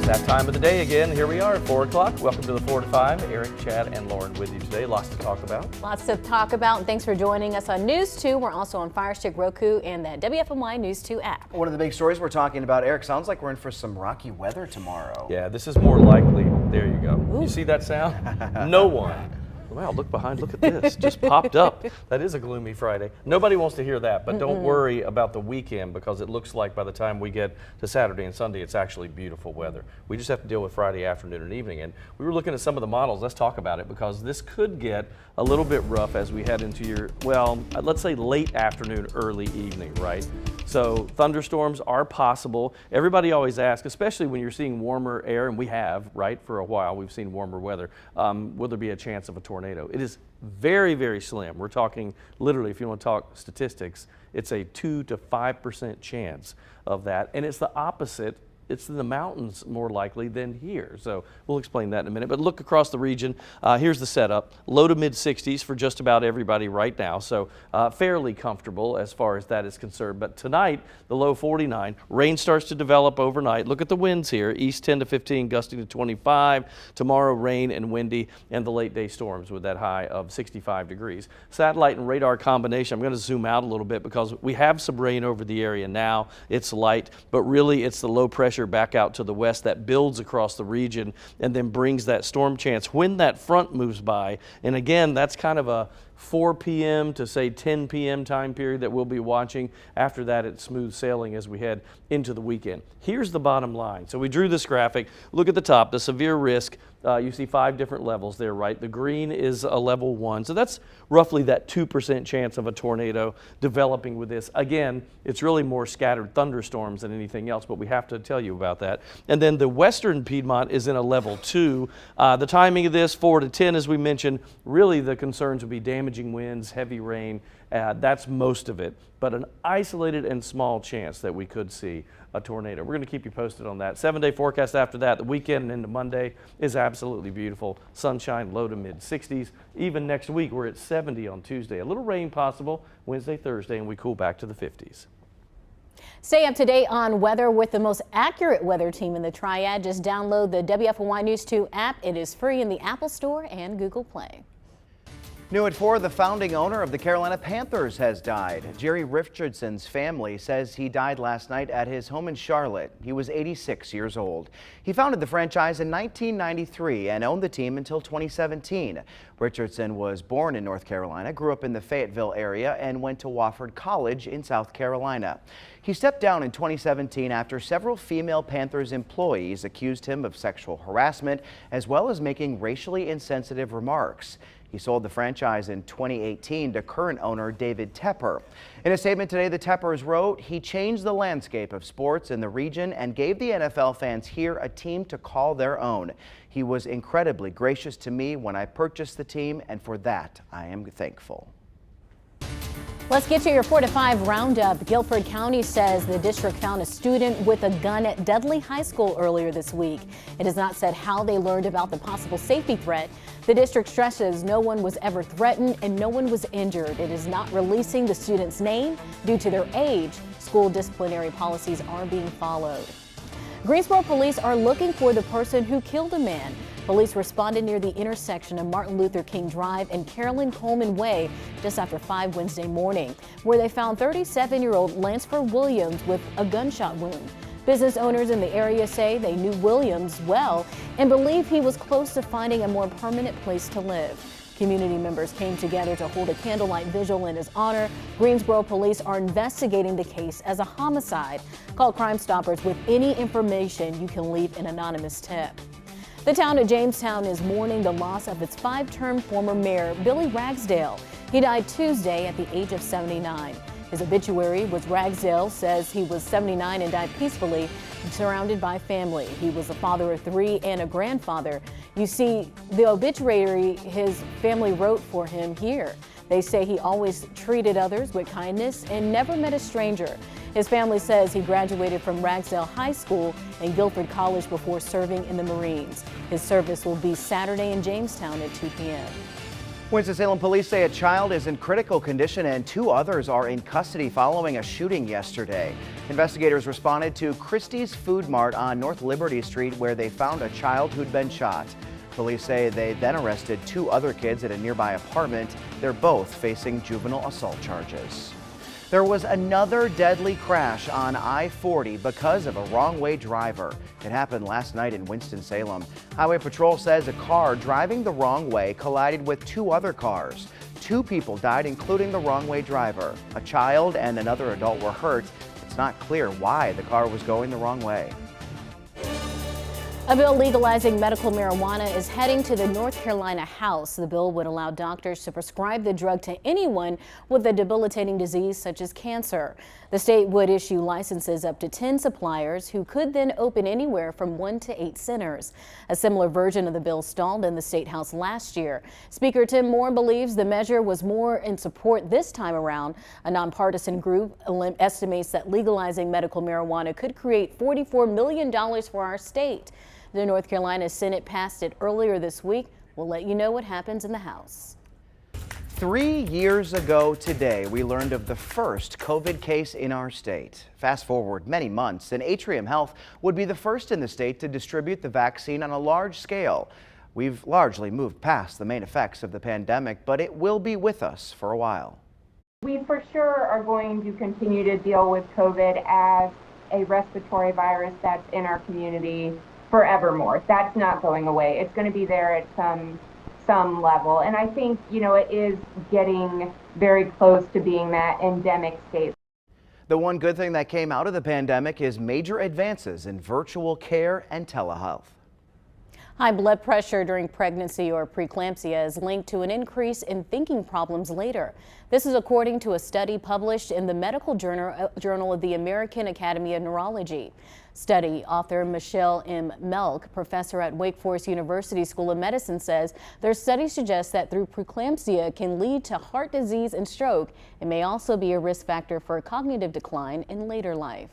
That time of the day again. Here we are at 4 o'clock. Welcome to the 4 to 5. Eric, Chad, and Lauren with you today. Lots to talk about. Lots to talk about, and thanks for joining us on News 2. We're also on Fire Stick, Roku, and the WFMY News 2 app. One of the big stories we're talking about, Eric, sounds like we're in for some rocky weather tomorrow. Yeah, this is more likely. There you go. Ooh. You see that sound? No one. Wow, look behind, look at this. Just popped up. That is a gloomy Friday. Nobody wants to hear that, but don't worry about the weekend because it looks like by the time we get to Saturday and Sunday, it's actually beautiful weather. We just have to deal with Friday afternoon and evening. And we were looking at some of the models. Let's talk about it because this could get a little bit rough as we head into your, well, let's say late afternoon, early evening, right? So thunderstorms are possible. Everybody always asks, especially when you're seeing warmer air, and we have, right, for a while, we've seen warmer weather, will there be a chance of a tornado? It is very, very slim. We're talking literally, if you want to talk statistics, it's a 2 to 5% chance of that. And it's the opposite. It's in the mountains more likely than here. So we'll explain that in a minute. But look across the region. Here's the setup. Low to mid 60s for just about everybody right now. So fairly comfortable as far as that is concerned. But tonight, the low 49. Rain starts to develop overnight. Look at the winds here. East 10 to 15, gusting to 25. Tomorrow, rain and windy, and the late day storms with that high of 65 degrees. Satellite and radar combination. I'm going to zoom out a little bit because we have some rain over the area now. It's light, but really it's the low pressure back out to the west that builds across the region and then brings that storm chance when that front moves by. And again, that's kind of a 4 p.m. to say 10 p.m. time period that we'll be watching. After that, it's smooth sailing as we head into the weekend. Here's the bottom line. So we drew this graphic. Look at the top, the severe risk. You see 5 different levels there, right? The green is a level 1. So that's roughly that 2% chance of a tornado developing with this. Again, it's really more scattered thunderstorms than anything else, but we have to tell you about that. And then the western Piedmont is in a level 2. The timing of this, 4 to 10, as we mentioned, really the concerns would be damaging winds, heavy rain. That's most of it, but an isolated and small chance that we could see a tornado. We're going to keep you posted on that. 7-day forecast after that. The weekend and into Monday is absolutely beautiful. Sunshine, low to mid 60s. Even next week, we're at 70 on Tuesday. A little rain possible Wednesday, Thursday, and we cool back to the 50s. Stay up to date on weather with the most accurate weather team in the Triad. Just download the WFMY News 2 app. It is free in the Apple Store and Google Play. New at 4, the founding owner of the Carolina Panthers has died. Jerry Richardson's family says he died last night at his home in Charlotte. He was 86 years old. He founded the franchise in 1993 and owned the team until 2017. Richardson was born in North Carolina, grew up in the Fayetteville area, and went to Wofford College in South Carolina. He stepped down in 2017 after several female Panthers employees accused him of sexual harassment as well as making racially insensitive remarks. He sold the franchise in 2018 to current owner David Tepper. In a statement today, the Teppers wrote, "He changed the landscape of sports in the region and gave the NFL fans here a team to call their own. He was incredibly gracious to me when I purchased the team, and for that, I am thankful." Let's get to your 4 to 5 roundup. Guilford County says the district found a student with a gun at Dudley High School earlier this week. It has not said how they learned about the possible safety threat. The district stresses no one was ever threatened and no one was injured. It is not releasing the student's name due to their age. School disciplinary policies are being followed. Greensboro police are looking for the person who killed a man. Police responded near the intersection of Martin Luther King Drive and Carolyn Coleman Way just after 5 Wednesday morning, where they found 37-year-old Lansford Williams with a gunshot wound. Business owners in the area say they knew Williams well and believe he was close to finding a more permanent place to live. Community members came together to hold a candlelight vigil in his honor. Greensboro police are investigating the case as a homicide. Call Crime Stoppers with any information. You can leave an anonymous tip. The town of Jamestown is mourning the loss of its 5-term former mayor, Billy Ragsdale. He died Tuesday at the age of 79. His obituary was Ragsdale says he was 79 and died peacefully, surrounded by family. He was a father of 3 and a grandfather. You see, the obituary his family wrote for him here. They say he always treated others with kindness and never met a stranger. His family says he graduated from Ragsdale High School and Guilford College before serving in the Marines. His service will be Saturday in Jamestown at 2 p.m. Winston-Salem police say a child is in critical condition and 2 others are in custody following a shooting yesterday. Investigators responded to Christie's Food Mart on North Liberty Street where they found a child who'd been shot. Police say they then arrested 2 other kids at a nearby apartment. They're both facing juvenile assault charges. There was another deadly crash on I-40 because of a wrong-way driver. It happened last night in Winston-Salem. Highway Patrol says a car driving the wrong way collided with 2 other cars. 2 people died, including the wrong-way driver. A child and another adult were hurt. It's not clear why the car was going the wrong way. A bill legalizing medical marijuana is heading to the North Carolina House. The bill would allow doctors to prescribe the drug to anyone with a debilitating disease such as cancer. The state would issue licenses up to 10 suppliers who could then open anywhere from 1 to 8 centers. A similar version of the bill stalled in the State House last year. Speaker Tim Moore believes the measure was more in support this time around. A nonpartisan group estimates that legalizing medical marijuana could create $44 million for our state. The North Carolina Senate passed it earlier this week. We'll let you know what happens in the House. 3 years ago today, we learned of the first COVID case in our state. Fast forward many months, and Atrium Health would be the first in the state to distribute the vaccine on a large scale. We've largely moved past the main effects of the pandemic, but it will be with us for a while. We for sure are going to continue to deal with COVID as a respiratory virus that's in our community forevermore. That's not going away. It's going to be there at some level. And I think, it is getting very close to being that endemic state. The one good thing that came out of the pandemic is major advances in virtual care and telehealth. High blood pressure during pregnancy or preeclampsia is linked to an increase in thinking problems later. This is according to a study published in the Medical Journal of the American Academy of Neurology. Study author Michelle M. Melk, professor at Wake Forest University School of Medicine, says their study suggests that through preeclampsia can lead to heart disease and stroke. It may also be a risk factor for cognitive decline in later life.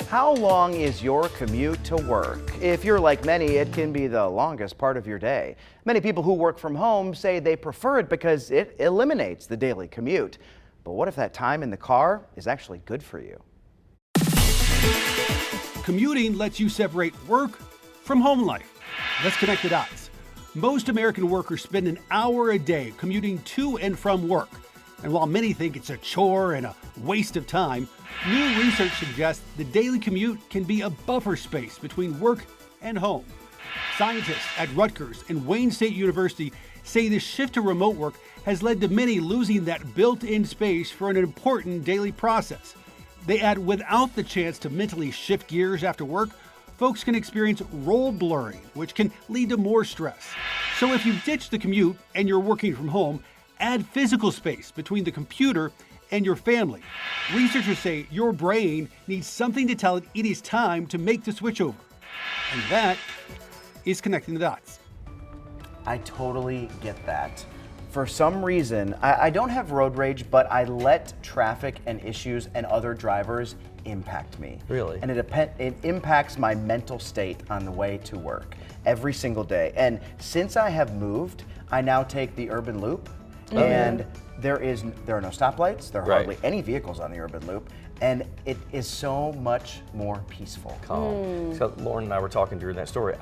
How long is your commute to work? If you're like many, it can be the longest part of your day. Many people who work from home say they prefer it because it eliminates the daily commute. But what if that time in the car is actually good for you? Commuting lets you separate work from home life. Let's connect the dots. Most American workers spend an hour a day commuting to and from work. And while many think it's a chore and a waste of time, new research suggests the daily commute can be a buffer space between work and home. Scientists at Rutgers and Wayne State University say the shift to remote work has led to many losing that built-in space for an important daily process. They add without the chance to mentally shift gears after work, folks can experience role blurring, which can lead to more stress. So if you ditch the commute and you're working from home, add physical space between the computer and your family. Researchers say your brain needs something to tell it it is time to make the switch over. And that is connecting the dots. I totally get that. For some reason, I don't have road rage, but I let traffic and issues and other drivers impact me. Really? And it impacts my mental state on the way to work every single day. And since I have moved, I now take the urban loop, and there are no stoplights. There are hardly any vehicles on the urban loop, and it is so much more peaceful. Calm. So Lauren and I were talking during that story.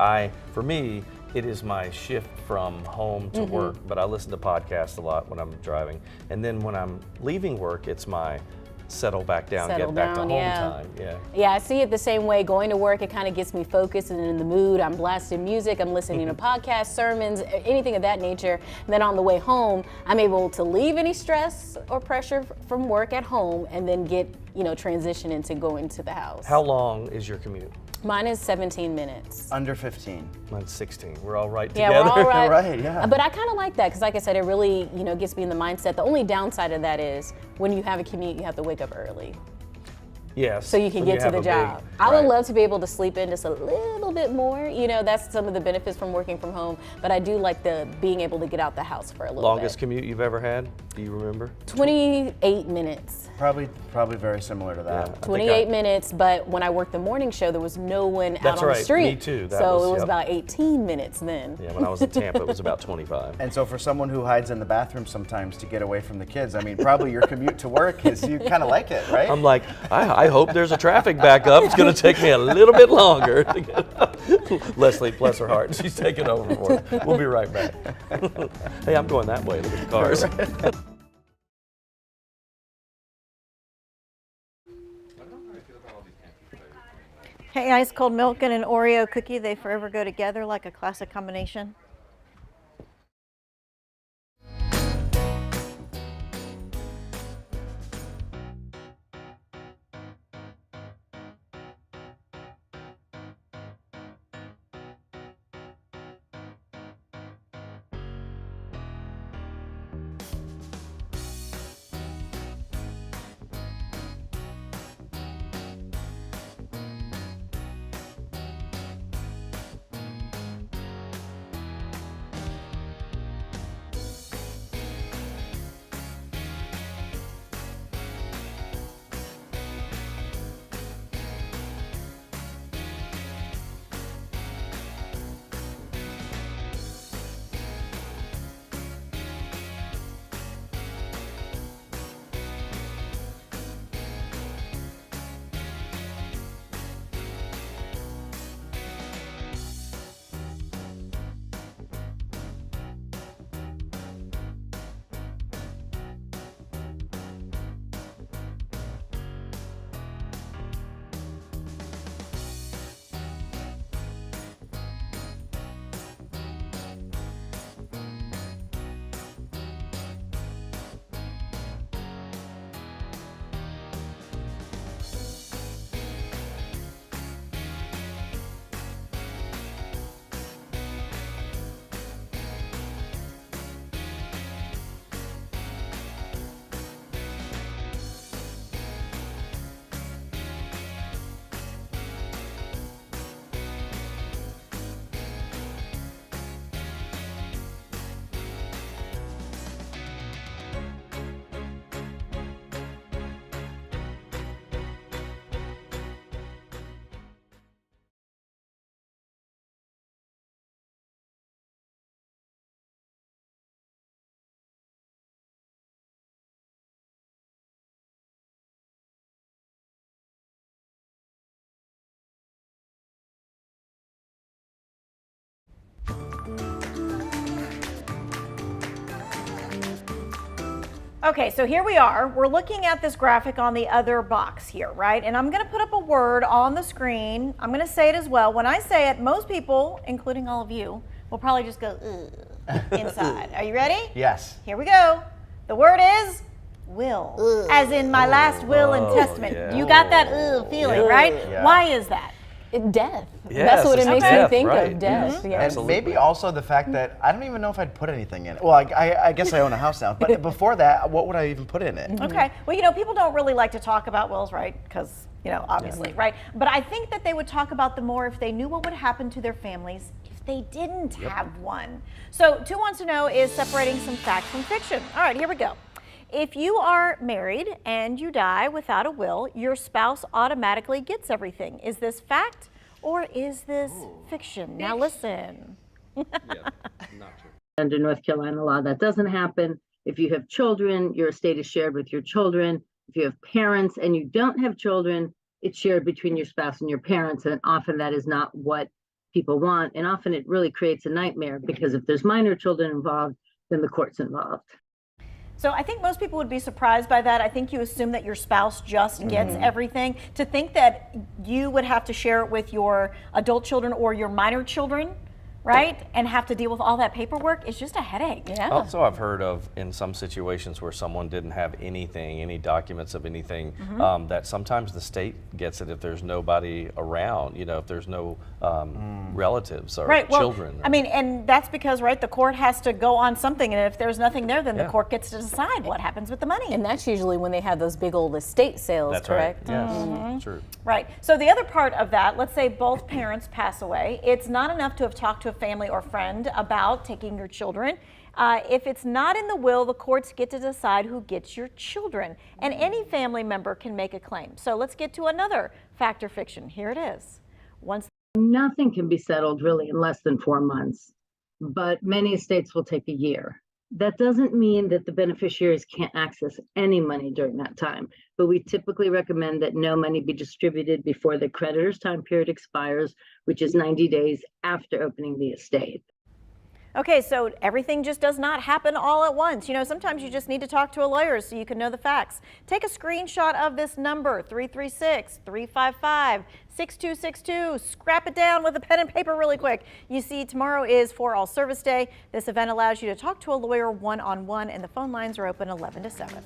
For me, it is my shift from home to work, but I listen to podcasts a lot when I'm driving. And then when I'm leaving work, it's my settle back down, get back to home time. Yeah, I see it the same way. Going to work, it kind of gets me focused and in the mood. I'm blasting music, I'm listening to podcasts, sermons, anything of that nature. And then on the way home, I'm able to leave any stress or pressure from work at home and then get, transition into going to the house. How long is your commute? Mine is 17 minutes. Under 15. Mine's 16. We're all right together. Yeah, we're all right. Right, yeah. But I kind of like that because, like I said, it really, gets me in the mindset. The only downside of that is when you have a commute, you have to wake up early. Yes. so you can get to have the a job. big- I would right. love to be able to sleep in just a little bit more. You know, that's some of the benefits from working from home. But I do like the being able to get out the house for a little Longest bit. commute you've ever had? Do you remember? 28 minutes. Probably very similar to that. Yeah. I think 28 minutes, but when I worked the morning show, there was no one out That's on right, the street. me too. That So was- it was yep. about 18 minutes then. Yeah, when I was in Tampa, it was about 25. And so for someone who hides in the bathroom sometimes to get away from the kids, I mean, probably your commute to work is, you kind of like it, right? I'm like, I hope there's a traffic backup. It's going to take me a little bit longer to get Leslie, bless her heart, she's taking over for it. We'll be right back. Hey, I'm going that way. Look at the cars. Hey, ice cold milk and an Oreo cookie, they forever go together like a classic combination. Okay, so here we are. We're looking at this graphic on the other box here, right? And I'm gonna put up a word on the screen. I'm gonna say it as well. When I say it, most people, including all of you, will probably just go, ugh, inside. Are you ready? Yes. Here we go. The word is will, as in my last will and testament. yeah. You got that feeling, Yeah. right? Yeah. Why is that? Death. Yes, That's what it it's makes death, me think right. of, death. Mhm. Yeah. And Absolutely. maybe also the fact that I don't even know if I'd put anything in it. Well, I guess I own a house now, but before that, what would I even put in it? Okay. Well, you know, people don't really like to talk about wills, right? Because, you know, obviously, right? But I think that they would talk about them more if they knew what would happen to their families if they didn't have one. So 2 Wants to Know is separating some fact from fiction. All right, here we go. If you are married and you die without a will, your spouse automatically gets everything. Is this fact or is this fiction? Now listen. Under North Carolina law, that doesn't happen. If you have children, your estate is shared with your children. If you have parents and you don't have children, it's shared between your spouse and your parents. And often that is not what people want. And often it really creates a nightmare because if there's minor children involved, then the court's involved. So I think most people would be surprised by that. I think you assume that your spouse just gets everything. To think that you would have to share it with your adult children or your minor children, right? And have to deal with all that paperwork. It's just a headache. Yeah. Also, I've heard of in some situations where someone didn't have anything, any documents of anything, that sometimes the state gets it if there's nobody around, you know, if there's no relatives or children. I mean, and that's because, right, the court has to go on something, and if there's nothing there, then the court gets to decide what happens with the money. And that's usually when they have those big old estate sales, That's correct? right. Yes, true. Right. So the other part of that, let's say both parents pass away. It's not enough to have talked to a family or friend about taking your children. If it's not in the will, the courts get to decide who gets your children. And any family member can make a claim. So let's get to another fact or fiction. Here it is. Once Nothing can be settled really in less than 4 months, but many estates will take a year. That doesn't mean that the beneficiaries can't access any money during that time, but we typically recommend that no money be distributed before the creditor's time period expires, which is 90 days after opening the estate. Okay, so everything just does not happen all at once. You know, sometimes you just need to talk to a lawyer so you can know the facts. Take a screenshot of this number, 336-355-6262. Scrap it down with a pen and paper really quick. You see, tomorrow is For All Service Day. This event allows you to talk to a lawyer one-on-one, and the phone lines are open 11 to 7.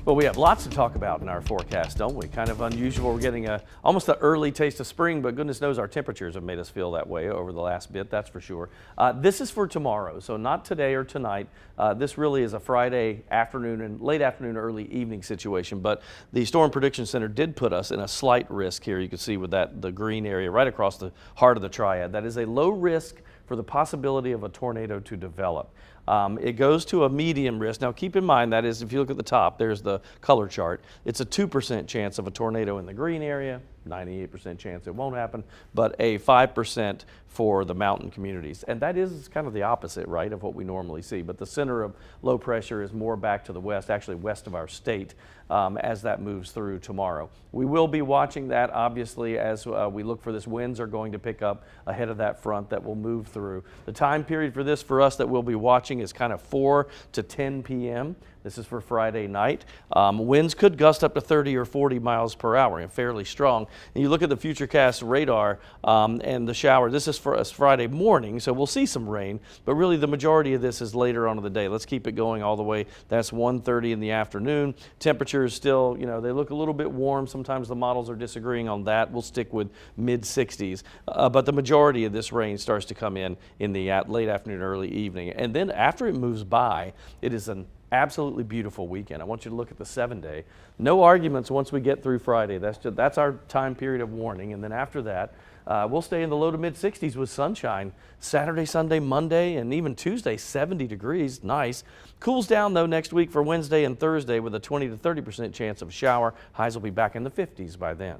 Well, we have lots to talk about in our forecast, don't we? Kind of unusual. We're getting almost an early taste of spring, but goodness knows our temperatures have made us feel that way over the last bit, that's for sure. This is for tomorrow, so not today or tonight. This really is a Friday afternoon and late afternoon, early evening situation, but the Storm Prediction Center did put us in a slight risk here. You can see with the green area right across the heart of the triad. That is a low risk for the possibility of a tornado to develop. It goes to a medium risk. Now keep in mind that is, if you look at the top, there's the color chart. It's a 2% chance of a tornado in the green area, 98% chance it won't happen, but a 5% for the mountain communities. And that is kind of the opposite, right, of what we normally see. But the center of low pressure is more back to the west, actually west of our state, as that moves through tomorrow. We will be watching that, obviously, as we look for this. Winds are going to pick up ahead of that front that will move through. The time period for this for us that we'll be watching is kind of 4 to 10 p.m. This is for Friday night. Winds could gust up to 30 or 40 miles per hour and fairly strong. And you look at the Futurecast radar and the shower. This is for us Friday morning, so we'll see some rain, but really the majority of this is later on in the day. Let's keep it going all the way. That's 1:30 in the afternoon. Temperatures still, you know, they look a little bit warm. Sometimes the models are disagreeing on that. We'll stick with mid-60s. But the majority of this rain starts to come in the late afternoon, early evening. And then after it moves by, it is an absolutely beautiful weekend. I want you to look at the 7-day. No arguments once we get through Friday. That's our time period of warning. And then after that, we'll stay in the low to mid 60s with sunshine. Saturday, Sunday, Monday, and even Tuesday, 70 degrees. Nice. Cools down though next week for Wednesday and Thursday with a 20 to 30% chance of a shower. Highs will be back in the 50s by then.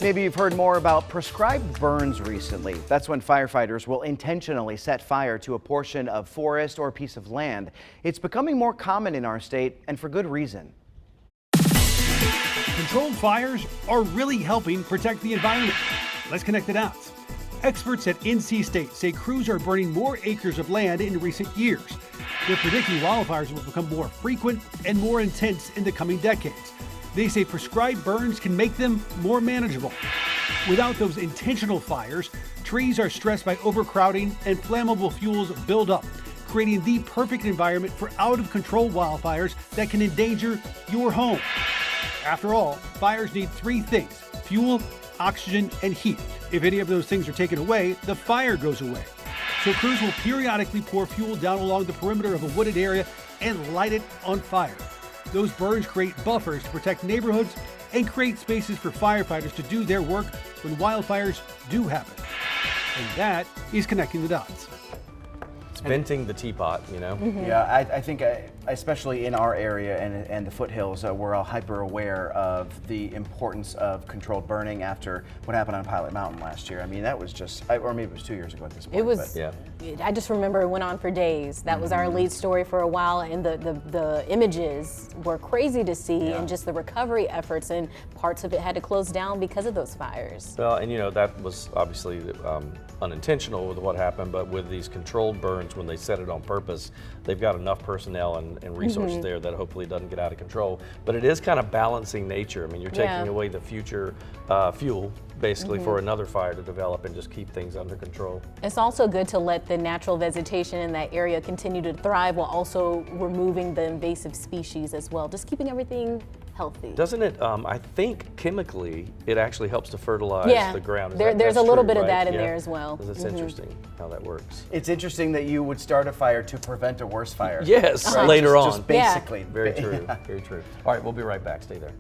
Maybe you've heard more about prescribed burns recently. That's when firefighters will intentionally set fire to a portion of forest or piece of land. It's becoming more common in our state, and for good reason. Controlled fires are really helping protect the environment. Let's connect the dots. Experts at NC State say crews are burning more acres of land in recent years. They're predicting wildfires will become more frequent and more intense in the coming decades. They say prescribed burns can make them more manageable. Without those intentional fires, trees are stressed by overcrowding and flammable fuels build up, creating the perfect environment for out-of-control wildfires that can endanger your home. After all, fires need three things: fuel, oxygen, and heat. If any of those things are taken away, the fire goes away. So crews will periodically pour fuel down along the perimeter of a wooded area and light it on fire. Those burns create buffers to protect neighborhoods and create spaces for firefighters to do their work when wildfires do happen. And that is connecting the dots. It's venting the teapot, you know? Yeah, I think especially in our area and the foothills, we're all hyper aware of the importance of controlled burning after what happened on Pilot Mountain last year. I mean, that was just, or maybe it was 2 years ago at this point. It was, Yeah. I just remember it went on for days. That was our lead story for a while, and the images were crazy to see, and just the recovery efforts, and parts of it had to close down because of those fires. Well, and you know, that was obviously unintentional with what happened, but with these controlled burns, when they set it on purpose, they've got enough personnel and resources there that hopefully it doesn't get out of control. But it is kind of balancing nature. I mean, you're taking away the future fuel, basically, for another fire to develop and just keep things under control. It's also good to let the natural vegetation in that area continue to thrive while also removing the invasive species as well, just keeping everything healthy. Doesn't it, I think chemically, it actually helps to fertilize the ground. There's a little bit of right? that in there as well. It's interesting how that works. It's interesting that you would start a fire to prevent a worse fire. Yes, Right? later on. Just basically. Very true, very true. All right, we'll be right back. Stay there.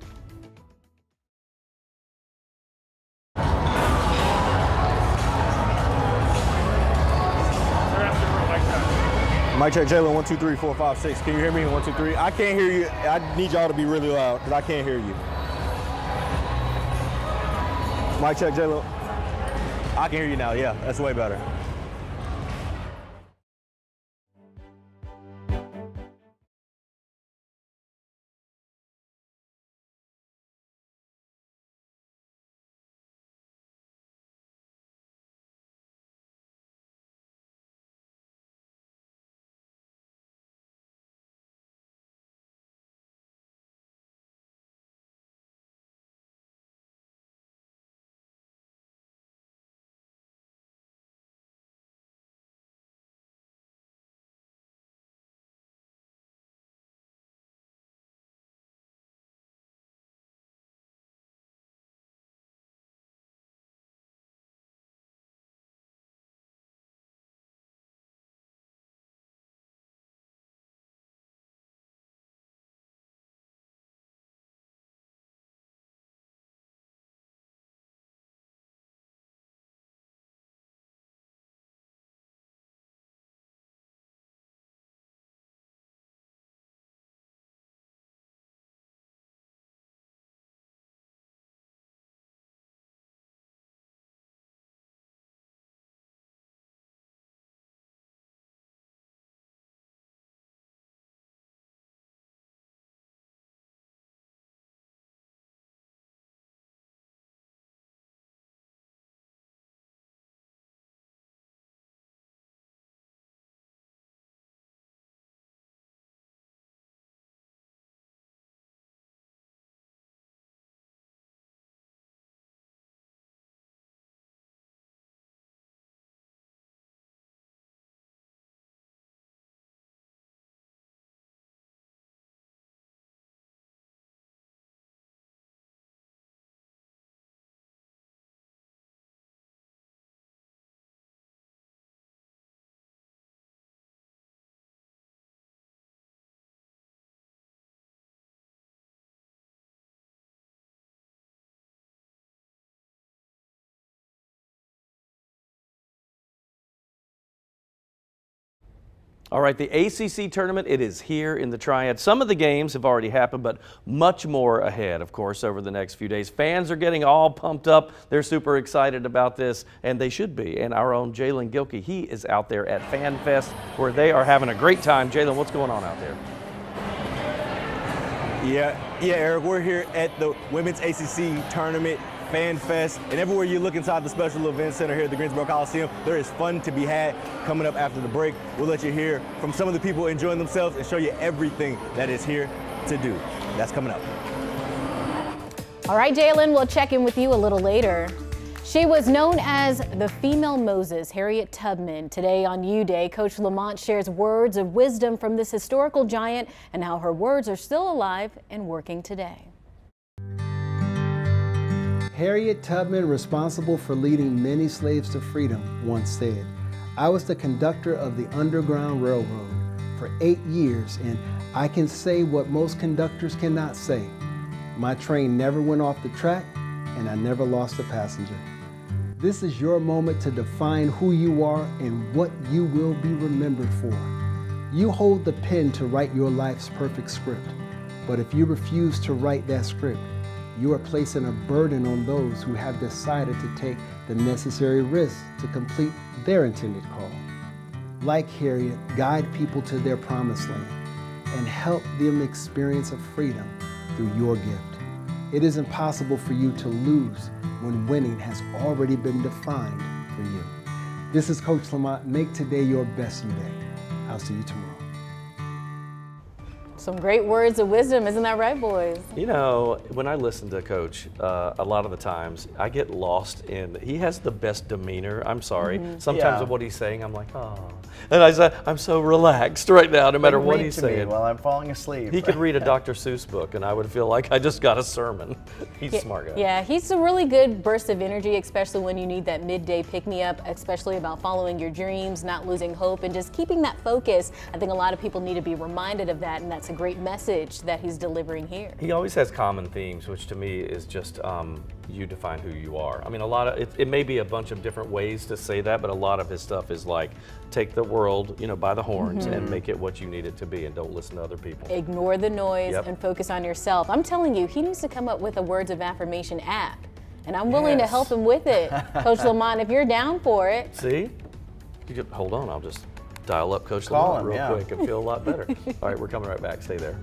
Mic check, Jalen, 1, 2, 3, 4, 5, 6. Can you hear me? 1, 2, 3. I can't hear you. I need y'all to be really loud because I can't hear you. Mic check, Jalen. I can hear you now. Yeah, that's way better. All right, the ACC tournament, it is here in the Triad. Some of the games have already happened, but much more ahead, of course, over the next few days. Fans are getting all pumped up. They're super excited about this, and they should be. And our own Jalen Gilkey, he is out there at FanFest, where they are having a great time. Jalen, what's going on out there? Yeah, Eric, we're here at the Women's ACC Tournament, FanFest, and everywhere you look inside the special event center here at the Greensboro Coliseum, there is fun to be had coming up after the break. We'll let you hear from some of the people enjoying themselves and show you everything that is here to do. That's coming up. All right, Jalen, we'll check in with you a little later. She was known as the female Moses, Harriet Tubman. Today on U Day, Coach Lamont shares words of wisdom from this historical giant and how her words are still alive and working today. Harriet Tubman, responsible for leading many slaves to freedom, once said, "I was the conductor of the Underground Railroad for 8 years, and I can say what most conductors cannot say. My train never went off the track, and I never lost a passenger." This is your moment to define who you are and what you will be remembered for. You hold the pen to write your life's perfect script, but if you refuse to write that script, you are placing a burden on those who have decided to take the necessary risks to complete their intended call. Like Harriet, guide people to their promised land and help them experience a freedom through your gift. It is impossible for you to lose when winning has already been defined for you. This is Coach Lamont. Make today your best day. I'll see you tomorrow. Some great words of wisdom, isn't that right, boys? You know, when I listen to Coach, a lot of the times I get lost in, he has the best demeanor. I'm sorry. Sometimes of what he's saying, I'm like, oh. And I say, I'm so relaxed right now, no matter what he's saying. While I'm falling asleep. He could read a Dr. Seuss book, and I would feel like I just got a sermon. He's a smart guy. Yeah, he's a really good burst of energy, especially when you need that midday pick-me-up, especially about following your dreams, not losing hope, and just keeping that focus. I think a lot of people need to be reminded of that, and that's a great message that he's delivering here. He always has common themes, which to me is just you define who you are. I mean, a lot of it may be a bunch of different ways to say that, but a lot of his stuff is like, take the world, by the horns and make it what you need it to be, and don't listen to other people. Ignore the noise and focus on yourself. I'm telling you, he needs to come up with a words of affirmation app, and I'm willing to help him with it. Coach Lamont, if you're down for it. See? Hold on, I'll just dial up Coach Lamont real quick and feel a lot better. All right, we're coming right back. Stay there.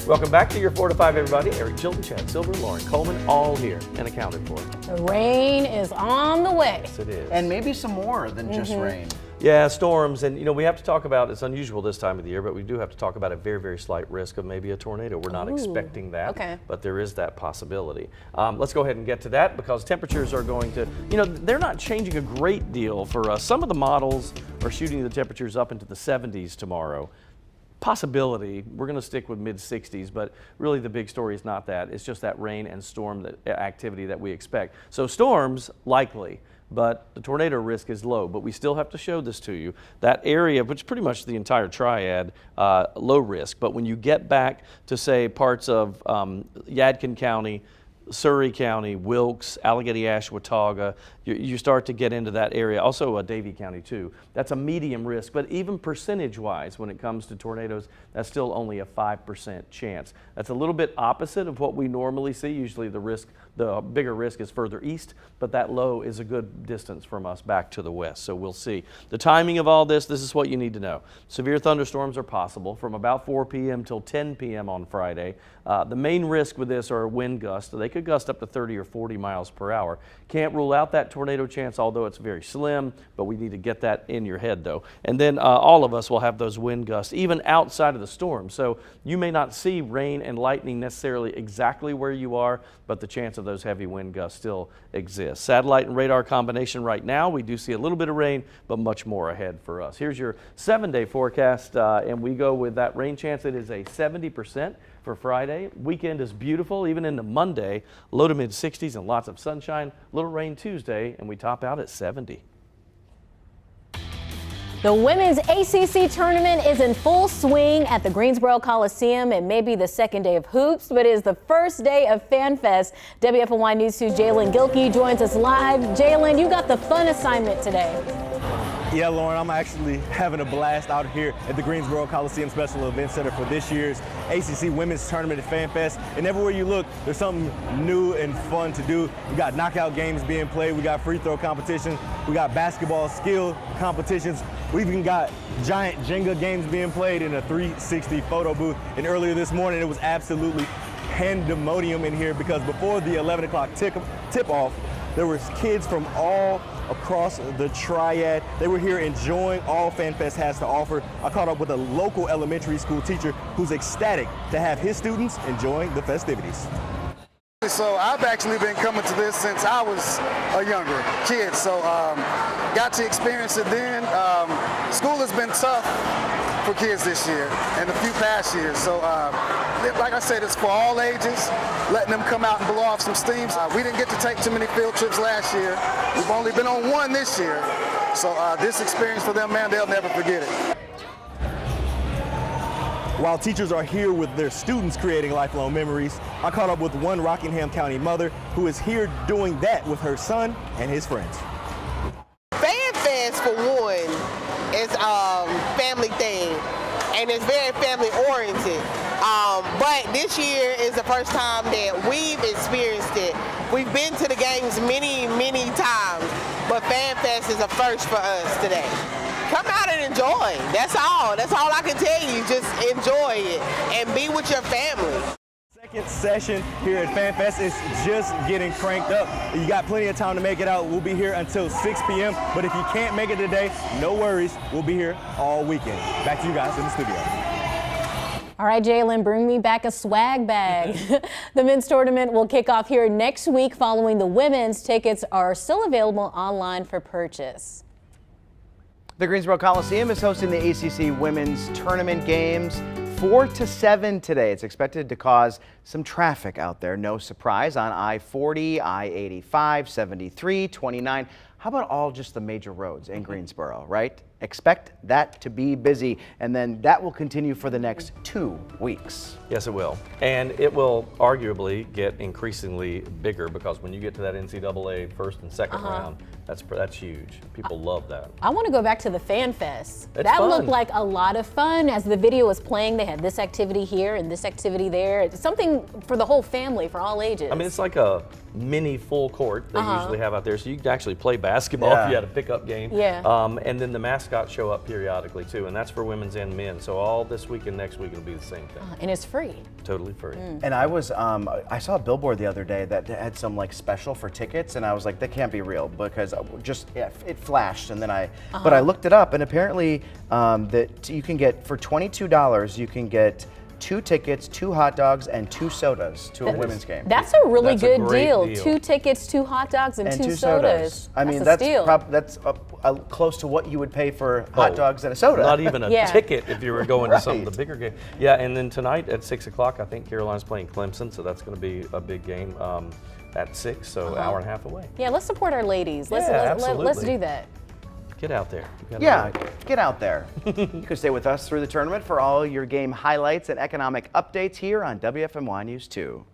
Welcome back to your 4 to 5, everybody. Eric Chilton, Chad Silver, Lauren Coleman, all here and accounted for. The rain is on the way. Yes, it is. And maybe some more than just rain. Yeah, storms, and we have to talk about, it's unusual this time of the year, but we do have to talk about a very, very slight risk of maybe a tornado. We're not expecting that, but there is that possibility. Let's go ahead and get to that because temperatures are going to, they're not changing a great deal for us. Some of the models are shooting the temperatures up into the 70s tomorrow. Possibility, we're going to stick with mid-60s, but really the big story is not that. It's just that rain and storm activity that we expect. So storms, likely, but the tornado risk is low. But we still have to show this to you. That area, which is pretty much the entire triad, low risk. But when you get back to, say, parts of Yadkin County, Surrey County, Wilkes, Allegheny, Watauga, you start to get into that area. Also Davie County too. That's a medium risk, but even percentage-wise, when it comes to tornadoes, that's still only a 5% chance. That's a little bit opposite of what we normally see. Usually the bigger risk is further east, but that low is a good distance from us back to the west. So we'll see. The timing of all this is what you need to know. Severe thunderstorms are possible from about 4 p.m. till 10 p.m. on Friday. The main risk with this are wind gusts. They could gust up to 30 or 40 miles per hour. Can't rule out that tornado chance, although it's very slim, but we need to get that in your head though. And then all of us will have those wind gusts even outside of the storm. So you may not see rain and lightning necessarily exactly where you are, but the chance of those heavy wind gusts still exists. Satellite and radar combination right now, we do see a little bit of rain, but much more ahead for us. Here's your 7-day forecast, and we go with that rain chance. It is a 70% for Friday. Weekend is beautiful, even into Monday, low to mid 60s and lots of sunshine. Little rain Tuesday, and we top out at 70. The women's ACC tournament is in full swing at the Greensboro Coliseum. It may be the second day of hoops, but it is the first day of Fan Fest. WFNY News 2's Jalen Gilkey joins us live. Jalen, you got the fun assignment today. Yeah, Lauren, I'm actually having a blast out here at the Greensboro Coliseum Special Events Center for this year's ACC Women's Tournament at Fan Fest. And everywhere you look, there's something new and fun to do. We got knockout games being played. We got free throw competition. We got basketball skill competitions. We even got giant Jenga games being played in a 360 photo booth. And earlier this morning, it was absolutely pandemonium in here because before the 11 o'clock tip-off, there was kids from all across the triad. They were here enjoying all Fan Fest has to offer. I caught up with a local elementary school teacher who's ecstatic to have his students enjoying the festivities. So I've actually been coming to this since I was a younger kid, so got to experience it then. School has been tough for kids this year and a few past years, so like I said, it's for all ages, letting them come out and blow off some steam. We didn't get to take too many field trips last year. We've only been on one this year, so this experience for them, man, they'll never forget it. While teachers are here with their students creating lifelong memories, I caught up with one Rockingham County mother who is here doing that with her son and his friends. Fan Fest, for one, is a family thing, and it's very family oriented. But this year is the first time that we've experienced it. We've been to the games many, many times, but Fan Fest is a first for us today. Come out and enjoy. That's all. That's all I can tell you. Just enjoy it and be with your family. Second session here at Fan Fest is just getting cranked up. You got plenty of time to make it out. We'll be here until 6 p.m. But if you can't make it today, no worries. We'll be here all weekend. Back to you guys in the studio. All right, Jalen, bring me back a swag bag. The men's tournament will kick off here next week following the women's. Tickets are still available online for purchase. The Greensboro Coliseum is hosting the ACC Women's Tournament games 4 to 7 today. It's expected to cause some traffic out there. No surprise on I-40, I-85, 73, 29. How about all just the major roads in Greensboro, right? Expect that to be busy, and then that will continue for the next 2 weeks. Yes, it will. And it will arguably get increasingly bigger because when you get to that NCAA first and second round, that's huge. People love that. I want to go back to the Fan Fest. It's that fun. Looked like a lot of fun. As the video was playing, they had this activity here and this activity there. It's something for the whole family, for all ages. I mean, it's like a mini full court they usually have out there, so you can actually play basketball if you had a pickup game. Yeah. And then the mascots show up periodically too, and that's for women's and men. So all this week and next week it'll be the same thing. And it's free. Totally free. And I was, I saw a billboard the other day that had some like special for tickets, and I was like, that can't be real, because it flashed, and then but I looked it up, and apparently that you can get, for $22, you can get 2 tickets, 2 hot dogs, and 2 sodas to a women's game. That's a really That's a good great deal. deal. 2 tickets, 2 hot dogs, and 2 sodas. I mean, that's a steal. that's close to what you would pay for hot dogs and a soda. Not even a Yeah. ticket if you were going to some of the bigger games. Yeah, and then tonight at 6 o'clock, I think Carolina's playing Clemson, so that's going to be a big game at 6, so an hour and a half away. Yeah, let's support our ladies. Let's absolutely. do that. Get out there. You gotta Yeah, do it. get out there. You can stay with us through the tournament for all your game highlights and economic updates here on WFMY News 2.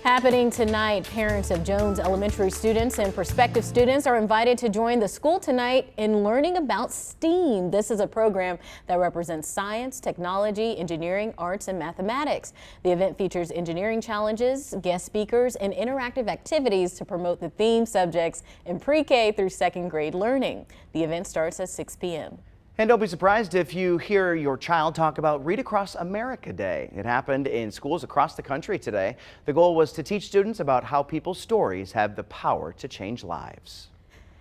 Happening tonight, parents of Jones Elementary students and prospective students are invited to join the school tonight in learning about STEAM. This is a program that represents science, technology, engineering, arts, and mathematics. The event features engineering challenges, guest speakers, and interactive activities to promote the theme subjects in pre-K through 2nd grade learning. The event starts at 6 p.m. And don't be surprised if you hear your child talk about Read Across America Day. It happened in schools across the country today. The goal was to teach students about how people's stories have the power to change lives.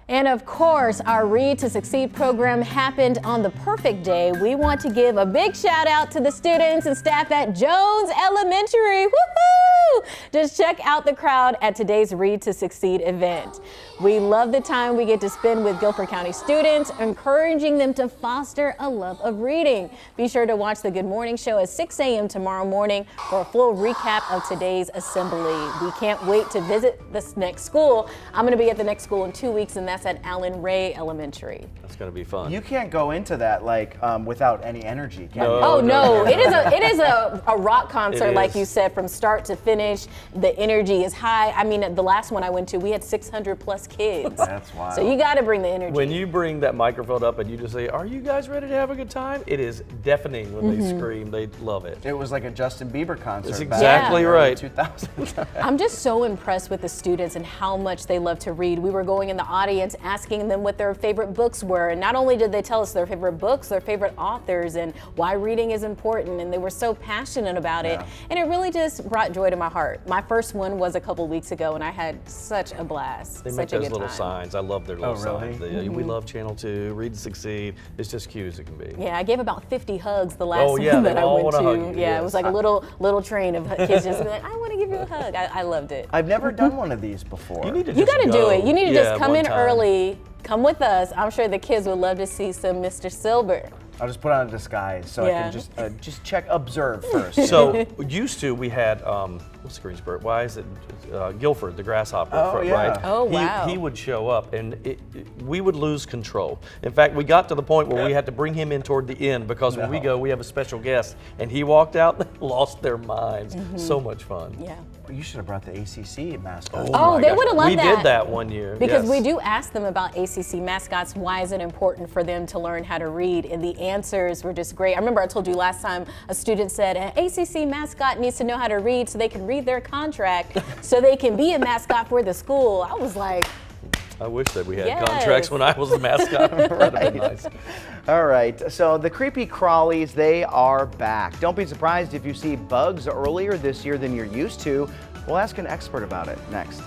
And of course, our Read to Succeed program happened on the perfect day. We want to give a big shout out to the students and staff at Jones Elementary. Woohoo! Just check out the crowd at today's Read to Succeed event. We love the time we get to spend with Guilford County students, encouraging them to foster a love of reading. Be sure to watch the Good Morning Show at 6 a.m. tomorrow morning for a full recap of today's assembly. We can't wait to visit this next school. I'm going to be at the next school in 2 weeks, and that's at Allen Ray Elementary. That's going to be fun. You can't go into that like without any energy, can you? Oh no, it is a rock concert, It like is. you said, from start to finish. The energy is high. I mean, the last one I went to, we had 600 plus kids. That's wild. So you got to bring the energy. When you bring that microphone up and you just say, "Are you guys ready to have a good time?" It is deafening when they scream. They love it. It was like a Justin Bieber concert. That's back exactly in the early right. 2000s. I'm just so impressed with the students and how much they love to read. We were going in the audience asking them what their favorite books were. And not only did they tell us their favorite books, their favorite authors, and why reading is important. And they were so passionate about it. And it really just brought joy to my heart. My first one was a couple weeks ago, and I had such a blast. They such make a those good little time. signs. I love their little really? signs. We love Channel 2, Read to Succeed. It's just cute as it can be. Yeah, I gave about 50 hugs the last Oh, yeah, one they that I all went wanna to. hug you, Yeah, it was yes. like a little train of kids just be like, I want to give you a hug. I loved it. I've never done one of these before. You need to You just got to do go. it. You need to Yeah, just come one in time. early. Come with us. I'm sure the kids would love to see some Mr. Silver. I'll just put on a disguise so Yeah. I can just observe first. So used to we had what's Greensboro? Why is it Guilford, the grasshopper? Oh, yeah. Right? Oh, wow. He would show up and we would lose control. In fact, we got to the point where we had to bring him in toward the end because when we go, we have a special guest, and he walked out. They lost their minds. So much fun. Yeah. You should have brought the ACC mascot. Oh, my they gosh. would have loved We that. did that one year. Because yes. we do ask them about ACC mascots. Why is it important for them to learn how to read? And the answers were just great. I remember I told you last time a student said an ACC mascot needs to know how to read so they can read their contract so they can be a mascot for the school. I was like, I wish that we had Yes. contracts when I was the mascot. That'd have been nice. All right, so the creepy crawlies, they are back. Don't be surprised if you see bugs earlier this year than you're used to. We'll ask an expert about it next.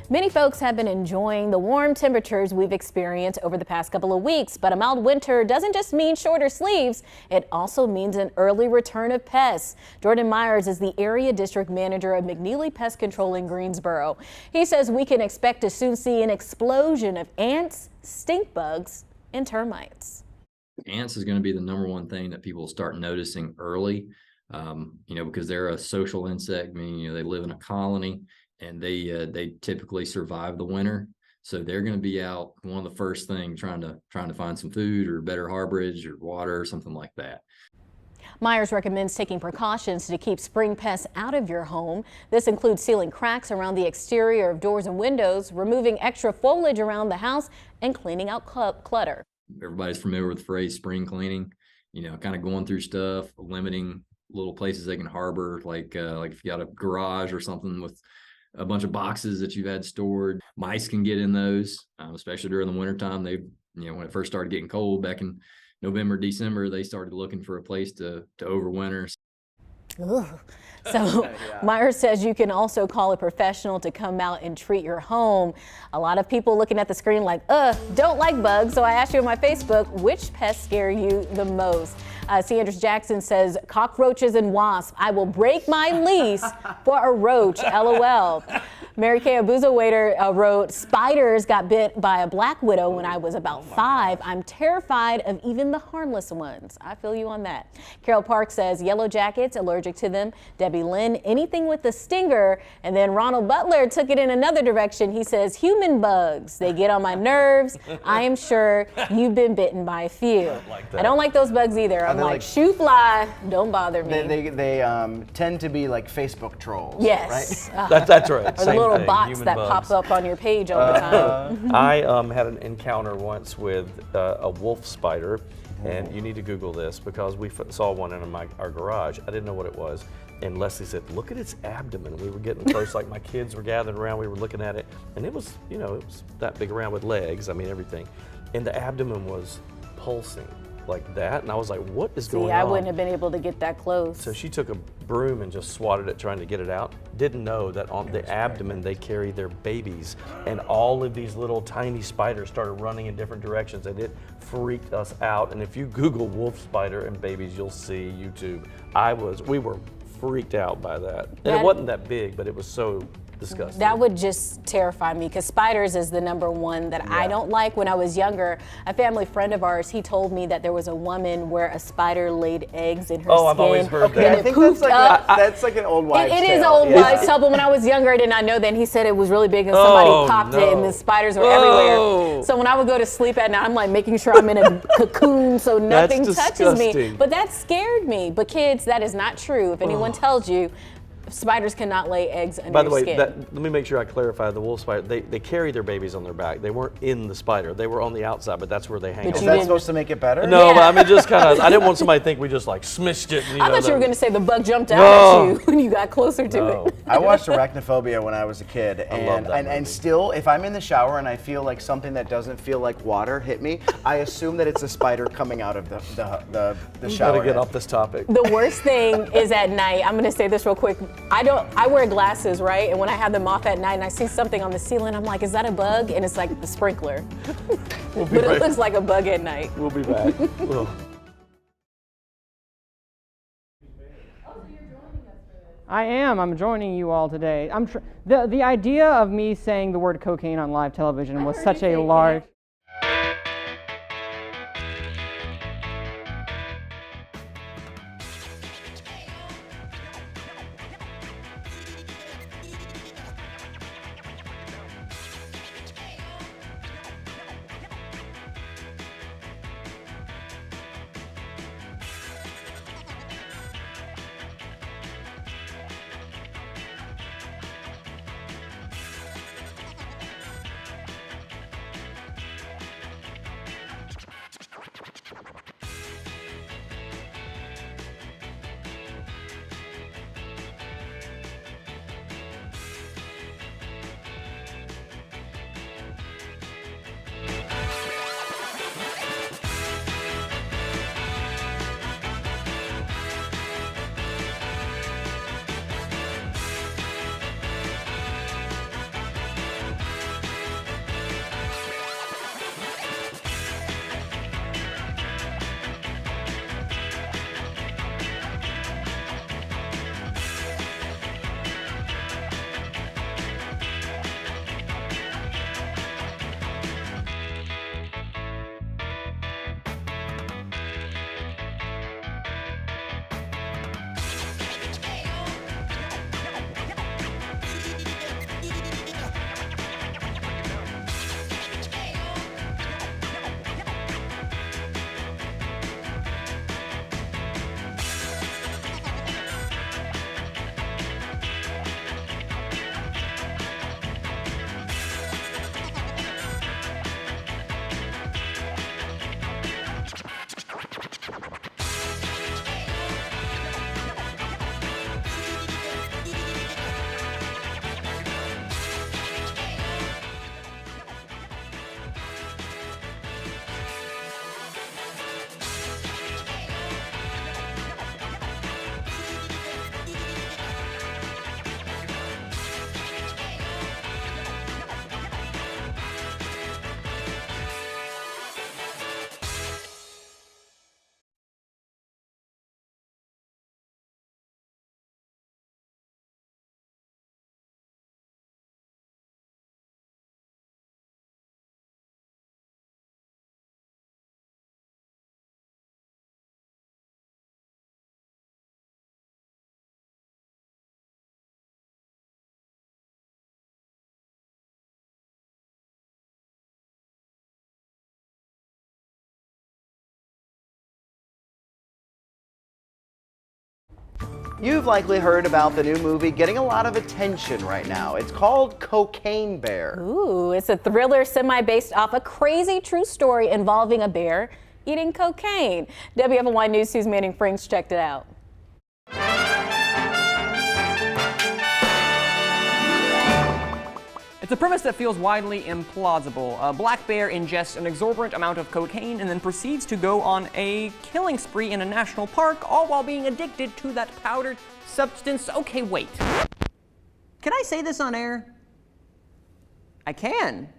Many folks have been enjoying the warm temperatures we've experienced over the past couple of weeks, but a mild winter doesn't just mean shorter sleeves, it also means an early return of pests. Jordan Myers is the area district manager of McNeely Pest Control in Greensboro. He says we can expect to soon see an explosion of ants, stink bugs, and termites. Ants is going to be the number one thing that people start noticing early, because they're a social insect, meaning they live in a colony. And they typically survive the winter, so they're going to be out one of the first things trying to find some food or better harborage or water or something like that. Myers recommends taking precautions to keep spring pests out of your home. This includes sealing cracks around the exterior of doors and windows, removing extra foliage around the house, and cleaning out clutter. Everybody's familiar with the phrase spring cleaning, kind of going through stuff, limiting little places they can harbor, like if you got a garage or something with a bunch of boxes that you've had stored. Mice can get in those, especially during the wintertime. When it first started getting cold back in November, December, they started looking for a place to overwinter. Ugh. So Myers says you can also call a professional to come out and treat your home. A lot of people looking at the screen like, don't like bugs. So I asked you on my Facebook, which pests scare you the most? C. Andrews Jackson says, cockroaches and wasps. I will break my lease for a roach, LOL. Mary Kay Abuza-Waiter wrote, spiders got bit by a black widow when I was about 5. I'm terrified of even the harmless ones. I feel you on that. Carol Park says, yellow jackets, allergic to them. Debbie Lynn, anything with the stinger. And then Ronald Butler took it in another direction. He says, human bugs. They get on my nerves. I am sure you've been bitten by a few. I don't like those bugs either. I'm like, shoo fly, don't bother me. They tend to be like Facebook trolls. Yes. Right? That's right. Or the little bots that pop up on your page all the time. I had an encounter once with a wolf spider, and you need to Google this because we saw one in our garage. I didn't know what it was, and Leslie said, look at its abdomen. We were getting close, like my kids were gathered around, we were looking at it, and it was, it was that big around with legs, everything. And the abdomen was pulsing like that, and I was like, what is going on? I wouldn't have been able to get that close. So she took a broom and just swatted it trying to get it out. Didn't know that on the abdomen they carry their babies, and all of these little tiny spiders started running in different directions, and it freaked us out. And if you Google wolf spider and babies, you'll see YouTube. We were freaked out by that. And it wasn't that big, but it was so disgusting. That would just terrify me because spiders is the number one that I don't like. When I was younger, a family friend of ours, he told me that there was a woman where a spider laid eggs in her skin. I've always heard that. I think that's like an old wives' tale. It is old wives' tale, but when I was younger, I did not know that. And he said it was really big and somebody popped it and the spiders were everywhere. So when I would go to sleep at night, I'm like making sure I'm in a cocoon so nothing touches me. But that scared me. But kids, that is not true. If anyone tells you, spiders cannot lay eggs under your skin. By the way, let me make sure I clarify. The wolf spider, they carry their babies on their back. They weren't in the spider. They were on the outside, but that's where they hang out. Is that supposed to make it better? No, but just kind of, I didn't want somebody to think we just like smished it. I thought you were going to say the bug jumped out at you when you got closer to it. I watched Arachnophobia when I was a kid, and still, if I'm in the shower and I feel like something that doesn't feel like water hit me, I assume that it's a spider coming out of the shower. Got to get off this topic. The worst thing is at night. I'm going to say this real quick. I wear glasses, right? And when I have them off at night and I see something on the ceiling, I'm like, is that a bug? And it's like the sprinkler. But it looks like a bug at night. We'll be back. I am. I'm joining you all today. The idea of me saying the word cocaine on live television was such a large... You've likely heard about the new movie getting a lot of attention right now. It's called Cocaine Bear. Ooh, it's a thriller semi-based off a crazy true story involving a bear eating cocaine. WFLY News 2's Manning Franks checked it out. It's a premise that feels widely implausible. A black bear ingests an exorbitant amount of cocaine and then proceeds to go on a killing spree in a national park, all while being addicted to that powdered substance. Okay, wait. Can I say this on air? I can.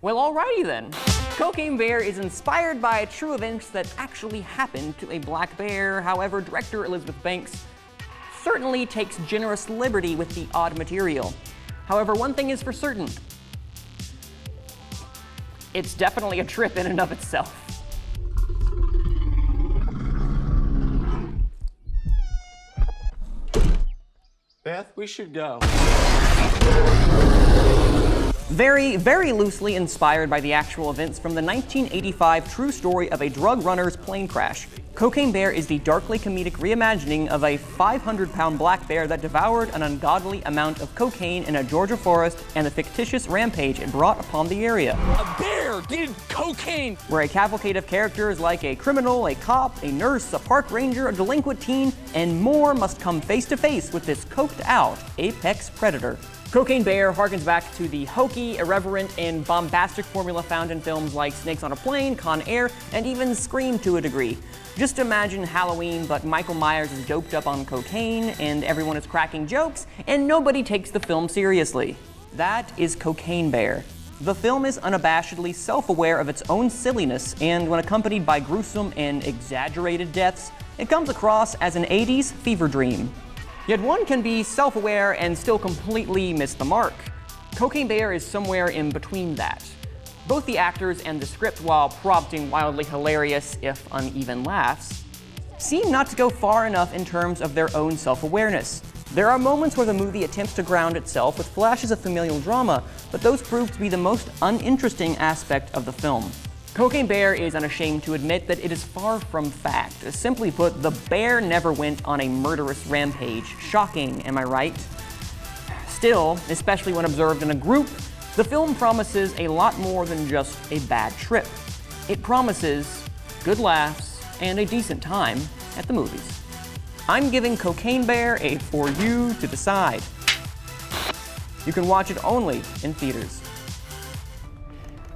Well, alrighty then. Cocaine Bear is inspired by true events that actually happened to a black bear. However, director Elizabeth Banks certainly takes generous liberty with the odd material. However, one thing is for certain. It's definitely a trip in and of itself. Beth, we should go. Very, very loosely inspired by the actual events from the 1985 true story of a drug runner's plane crash. Cocaine Bear is the darkly comedic reimagining of a 500-pound black bear that devoured an ungodly amount of cocaine in a Georgia forest and the fictitious rampage it brought upon the area. A bear did cocaine! Where a cavalcade of characters like a criminal, a cop, a nurse, a park ranger, a delinquent teen, and more must come face to face with this coked-out apex predator. Cocaine Bear harkens back to the hokey, irreverent, and bombastic formula found in films like Snakes on a Plane, Con Air, and even Scream to a degree. Just imagine Halloween, but Michael Myers is doped up on cocaine, and everyone is cracking jokes, and nobody takes the film seriously. That is Cocaine Bear. The film is unabashedly self-aware of its own silliness, and when accompanied by gruesome and exaggerated deaths, it comes across as an 80s fever dream. Yet one can be self-aware and still completely miss the mark. Cocaine Bear is somewhere in between that. Both the actors and the script, while prompting wildly hilarious, if uneven laughs, seem not to go far enough in terms of their own self-awareness. There are moments where the movie attempts to ground itself with flashes of familial drama, but those prove to be the most uninteresting aspect of the film. Cocaine Bear is unashamed to admit that it is far from fact. Simply put, the bear never went on a murderous rampage. Shocking, am I right? Still, especially when observed in a group, the film promises a lot more than just a bad trip. It promises good laughs and a decent time at the movies. I'm giving Cocaine Bear a for you to decide. You can watch it only in theaters.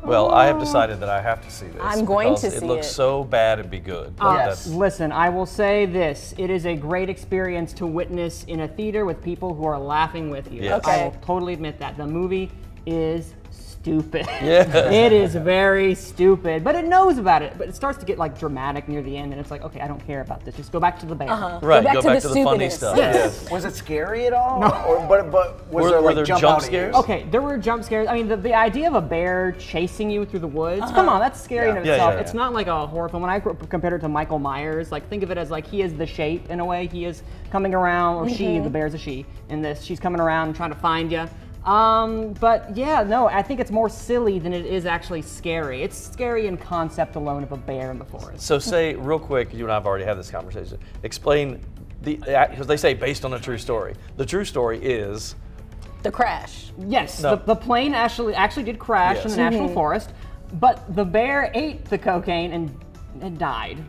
Well, I have decided that I have to see this. I'm going to see it. It looks so bad and be good. Yes. Listen, I will say this. It is a great experience to witness in a theater with people who are laughing with you. Yes. I will totally admit that. The movie is stupid. Yeah. It is very stupid, but it knows about it. But it starts to get like dramatic near the end, and it's like, okay, I don't care about this. Just go back to the bear. Right, go back to the funny stuff. Yes. Was it scary at all? No. But were there jump scares? Okay, there were jump scares. I mean, the idea of a bear chasing you through the woods, come on, that's scary in itself. It's not like a horror film. When I compared it to Michael Myers, like think of it as like he is the shape in a way. He is coming around, or she, the bear's a she in this. She's coming around and trying to find you. But yeah, no, I think it's more silly than it is actually scary. It's scary in concept alone of a bear in the forest. So say real quick, you and I have already had this conversation. Explain because they say based on a true story. The true story is The crash. Yes, No. the plane actually did crash in the national forest, but the bear ate the cocaine and it died.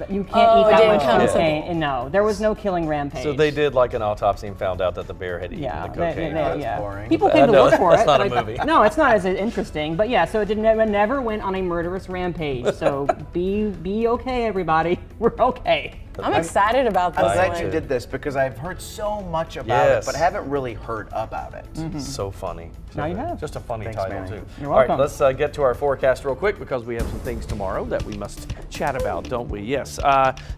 You can't eat that much cocaine. And no, there was no killing rampage. So they did like an autopsy and found out that the bear had eaten the cocaine. That's boring. People came to look for it. That's not a but movie. No, it's not as interesting. But yeah, so it never went on a murderous rampage. So be okay, everybody. We're okay. I'm excited about this I'm glad one. you did this because I've heard so much about it, but haven't really heard about it. So funny. Now you have. Just a funny Thanks, title, Manny. too. You're All right, welcome. let's get to our forecast real quick because we have some things tomorrow that we must chat about, don't we? Yes.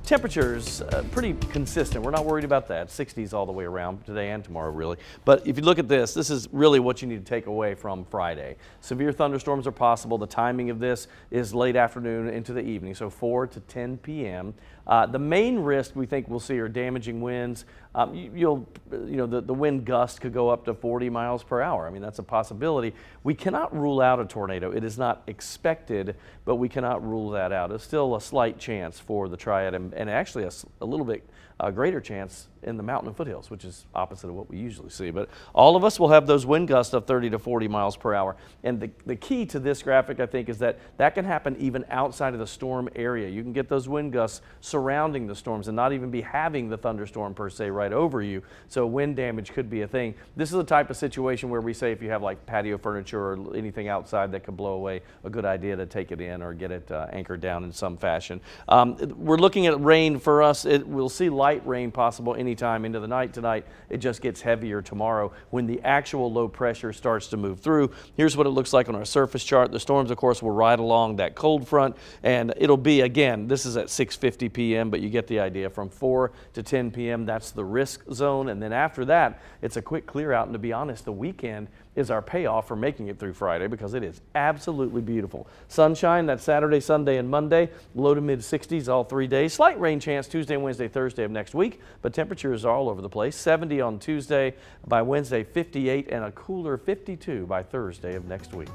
Temperatures pretty consistent. We're not worried about that. 60s all the way around today and tomorrow, really. But if you look at this is really what you need to take away from Friday. Severe thunderstorms are possible. The timing of this is late afternoon into the evening, so 4 to 10 p.m. The main main risk we think we'll see are damaging winds. The wind gust could go up to 40 miles per hour. I mean, that's a possibility. We cannot rule out a tornado. It is not expected, but we cannot rule that out. It's still a slight chance for the Triad, and actually a little bit greater chance in the mountain and foothills, which is opposite of what we usually see. But all of us will have those wind gusts of 30 to 40 miles per hour. And the key to this graphic, I think, is that can happen even outside of the storm area. You can get those wind gusts surrounding the storms and not even be having the thunderstorm per se right over you. So wind damage could be a thing. This is the type of situation where we say if you have like patio furniture or anything outside that could blow away, a good idea to take it in or get it anchored down in some fashion. We're looking at rain for us. We'll see light rain possible anytime into the night tonight. It just gets heavier tomorrow when the actual low pressure starts to move through. Here's what it looks like on our surface chart. The storms, of course, will ride along that cold front, and it'll be, again, this is at 6:50 p.m., but you get the idea. From 4 to 10 p.m., that's the risk zone, and then after that, it's a quick clear out. And to be honest, the weekend is our payoff for making it through Friday because it is absolutely beautiful. Sunshine, that's Saturday, Sunday, and Monday. Low to mid 60s all 3 days. Slight rain chance Tuesday, Wednesday, Thursday of next week, but temperatures are all over the place. 70 on Tuesday, by Wednesday 58, and a cooler 52 by Thursday of next week.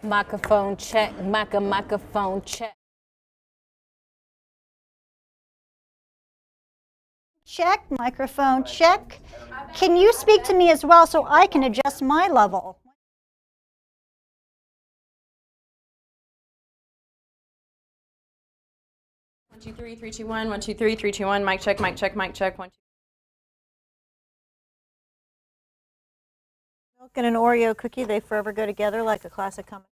Microphone check, microphone check. Check, microphone check. Can you speak to me as well so I can adjust my level? One, 2, 3, 3, 2, 1. 1, 2, 3, 3, 2, 1. Mic check, mic check, mic check. 1, 2. Milk and an Oreo cookie, they forever go together like a classic combination.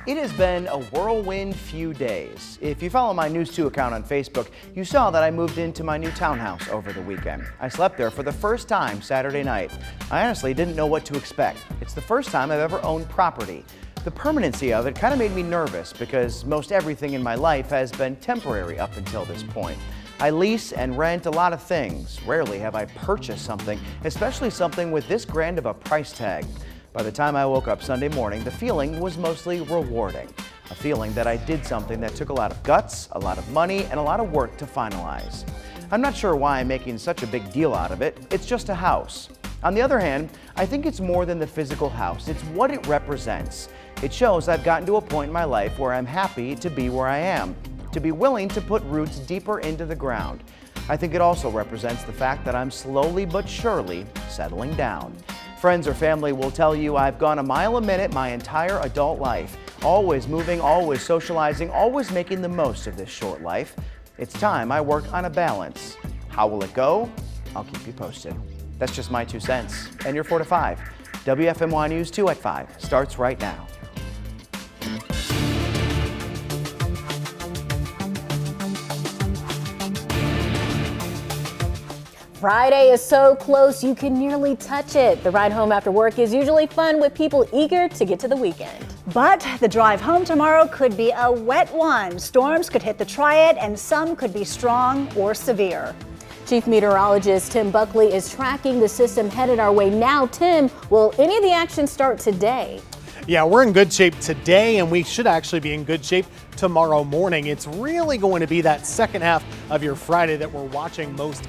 It has been a whirlwind few days. If you follow my News 2 account on Facebook, you saw that I moved into my new townhouse over the weekend. I slept there for the first time Saturday night. I honestly didn't know what to expect. It's the first time I've ever owned property. The permanency of it kind of made me nervous because most everything in my life has been temporary up until this point. I lease and rent a lot of things. Rarely have I purchased something, especially something with this grand of a price tag. By the time I woke up Sunday morning, the feeling was mostly rewarding. A feeling that I did something that took a lot of guts, a lot of money, and a lot of work to finalize. I'm not sure why I'm making such a big deal out of it. It's just a house. On the other hand, I think it's more than the physical house. It's what it represents. It shows I've gotten to a point in my life where I'm happy to be where I am, to be willing to put roots deeper into the ground. I think it also represents the fact that I'm slowly but surely settling down. Friends or family will tell you I've gone a mile a minute my entire adult life, always moving, always socializing, always making the most of this short life. It's time I work on a balance. How will it go? I'll keep you posted. That's just my 2 cents. And your 4 to 5. WFMY News 2 at 5 starts right now. Friday is so close you can nearly touch it. The ride home after work is usually fun with people eager to get to the weekend. But the drive home tomorrow could be a wet one. Storms could hit the Triad and some could be strong or severe. Chief Meteorologist Tim Buckley is tracking the system headed our way now. Tim, will any of the action start today? Yeah, we're in good shape today, and we should actually be in good shape tomorrow morning. It's really going to be that second half of your Friday that we're watching most